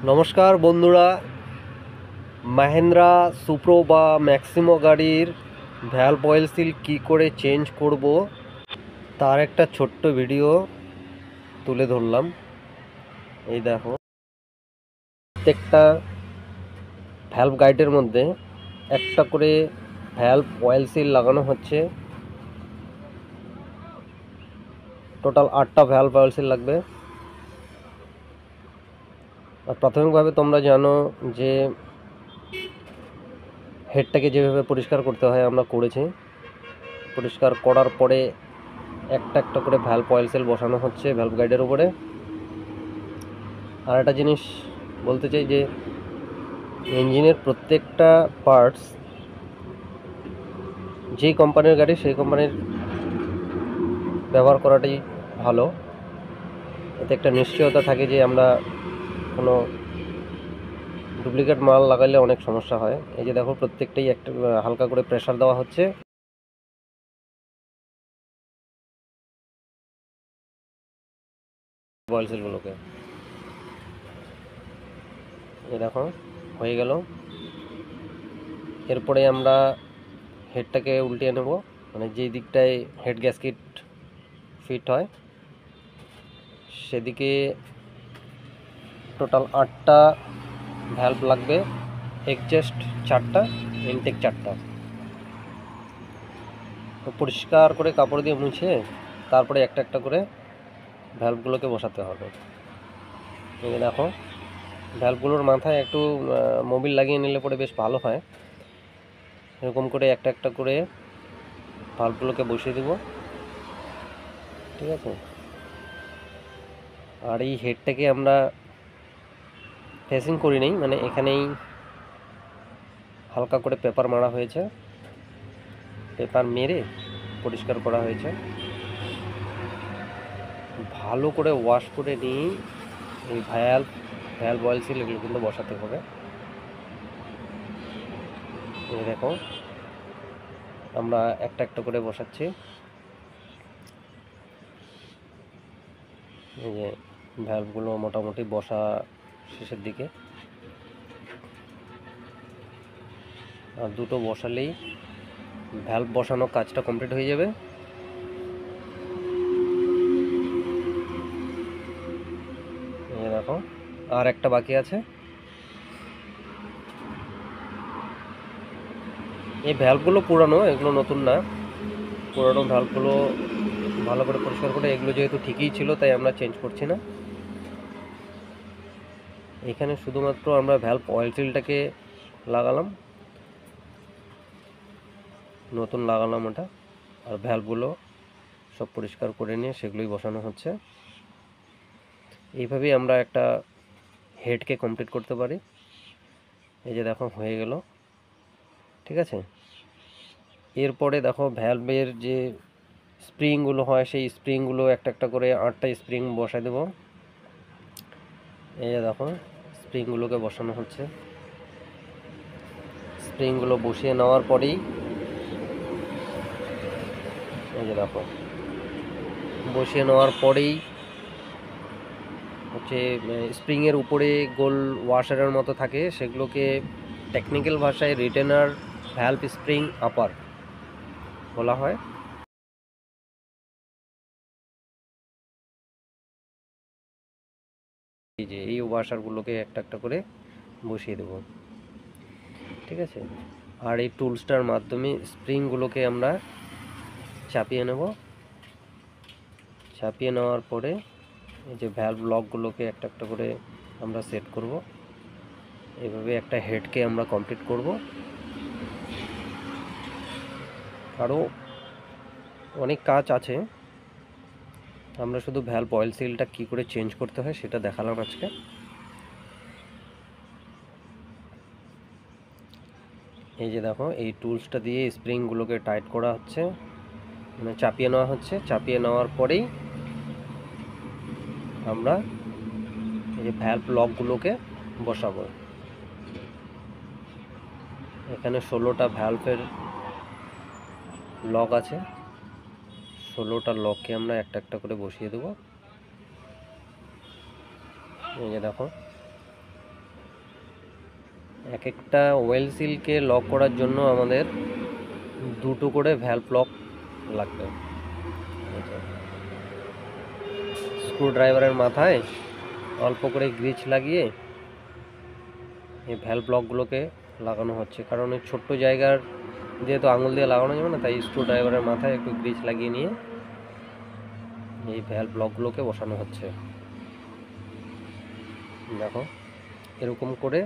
নমস্কার বন্ধুরা, মাহিন্দ্রা সুপ্রো বা ম্যাক্সিমো গাড়ির ভ্যালভ অয়েল সিল কী করে চেঞ্জ করব তার একটা ছোট্ট ভিডিও তুলে ধরলাম। এই দেখো, প্রত্যেকটা ভ্যালভ গাইডের মধ্যে একটা করে ভ্যালভ অয়েল সিল লাগানো হচ্ছে। টোটাল 8টা ভ্যালভ অয়েল সিল লাগবে। আর প্রাথমিকভাবে তোমরা জানো যে হেডটাকে যেভাবে পরিষ্কার করতে হয় আমরা করেছি। পরিষ্কার করার পরে একটা একটা করে ভ্যালভ অয়েল সেল বসানো হচ্ছে ভ্যালভ গাইডের উপরে। আর একটা জিনিস বলতে চাই যে ইঞ্জিনের প্রত্যেকটা পার্টস যেই কোম্পানির গাড়ি সেই কোম্পানির ব্যবহার করাটাই ভালো। এতে একটা নিশ্চয়তা থাকে যে আমরা কোনো ডুপ্লিকেট মাল লাগাইলে অনেক সমস্যা হয়। এই যে দেখো, প্রত্যেকটাই একটা হালকা করে প্রেসার দেওয়া হচ্ছে। অয়েল সেলগুলোকে এই দেখো হয়ে গেল। এরপরে আমরা হেডটাকে উল্টিয়ে নেব, মানে যেই দিকটায় হেড গ্যাসকেট ফিট হয় সেদিকে। টোটাল 8টা ভ্যালভ লাগবে, এক্সজস্ট 4টা, ইনটেক 4টা। তো পরিষ্কার করে কাপড় দিয়ে মুছে তারপরে একটা একটা করে ভ্যালভগুলোকে বসাতে হবে। এই দেখো, ভ্যালভগুলোর মাথায় একটু মোবিল লাগিয়ে নিলে পরে বেশ ভালো হয়। এরকম করে একটা একটা করে ভ্যালভগুলোকে বসিয়ে দেব, ঠিক আছে। আর এই হেডটাকে আমরা ফেসিং করি নেই, মানে এখানেই হালকা করে পেপার মারা হয়েছে, পেপার মেরে পরিষ্কার করা হয়েছে। ভালো করে ওয়াশ করে নিয়ে এই ভ্যালভ অয়েল সিল এগুলো কিন্তু বসাতে হবে। এই দেখো, আমরা একটা একটা করে বসাচ্ছি। এই যে ভ্যালভগুলো মোটামুটি বসা শেষের দিকে, আর দুটো বসালেই ভ্যালভ বসানো কাজটা কমপ্লিট হয়ে যাবে। এই দেখো, আর একটা বাকি আছে। এই ভ্যালভগুলো পুরানো, এগুলো নতুন না। পুরানো ভ্যালভগুলো ভালো করে পরিষ্কার করে, এগুলো যেহেতু ঠিকই ছিল তাই আমরা চেঞ্জ করছি না। এখানে শুধুমাত্র আমরা ভ্যালভ অয়েল সিলটাকে লাগালাম, নতুন লাগালাম ওটা। আর ভ্যালভগুলো সব পরিষ্কার করে নিয়ে সেগুলোই বসানো হচ্ছে। এইভাবেই আমরা একটা হেডকে কমপ্লিট করতে পারি। এই যে দেখো হয়ে গেল, ঠিক আছে। এরপরে দেখো, ভ্যালভের যে স্প্রিংগুলো হয় সেই স্প্রিংগুলো একটা একটা করে 8টা স্প্রিং বসাই দেব। এই যে দেখো, স্প্রিংগুলোকে বসানো হচ্ছে। স্প্রিংগুলো বসিয়ে নেওয়ার পরেই এই যে দেখো, বসিয়ে নেওয়ার পরেই হচ্ছে স্প্রিংয়ের উপরে গোল ওয়াশারের মতো থাকে, সেগুলোকে টেকনিক্যাল ভাষায় রিটেনার ভ্যালভ স্প্রিং আপার বলা হয়। এই যে এই ওয়াশারগুলোকে একটা একটা করে বসিয়ে দেব, ঠিক আছে। আর এই টুলসটার মাধ্যমে স্প্রিংগুলোকে আমরা চাপিয়ে নেব। চাপিয়ে নেওয়ার পরে এই যে ভ্যালভ লকগুলোকে একটা একটা করে আমরা সেট করব। এইভাবে একটা হেডকে আমরা কমপ্লিট করব। আরও অনেক কাজ আছে, আমরা শুধু ভ্যালভ অয়েল সিলটা কী করে চেঞ্জ করতে হয় সেটা দেখালাম আজকে। এই যে দেখো, এই টুলসটা দিয়ে স্প্রিংগুলোকে টাইট করা হচ্ছে, মানে চাপিয়ে নেওয়া হচ্ছে। চাপিয়ে নেওয়ার পরেই আমরা এই যে ভ্যালভ লকগুলোকে বসাবো। এখানে 16টা ভ্যালভের লক আছে, 16টা লককে আমরা একটা একটা করে বসিয়ে দেবো। এই যে দেখো, এক একটা ওয়েল সিলকে লক করার জন্য আমাদের দুটো করে ভ্যালভ লক লাগবে। স্ক্রু ড্রাইভারের মাথায় অল্প করে গ্রিজ লাগিয়ে এই ভ্যালভ ব্লকগুলোকে লাগানো হচ্ছে, কারণ এই ছোট্ট জায়গার যেহেতু আঙুল দিয়ে লাগানো যাবে না, তাই স্ক্রু ড্রাইভারের মাথায় একটু গ্রিজ লাগিয়ে নিয়ে এই ভ্যালভ ব্লকগুলোকে বসানো হচ্ছে। দেখো এরকম করে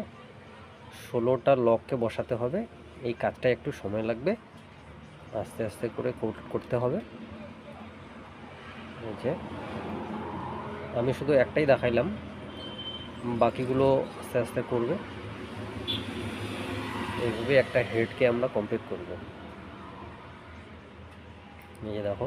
16টা লককে বসাতে হবে। এই কাজটা একটু সময় লাগবে, আস্তে আস্তে করে করতে হবে। এই যে আমি শুধু একটাই দেখাইলাম, বাকিগুলো আস্তে আস্তে করবে। এইভাবে একটা হেডকে আমরা কমপ্লিট করব। এই যে দেখো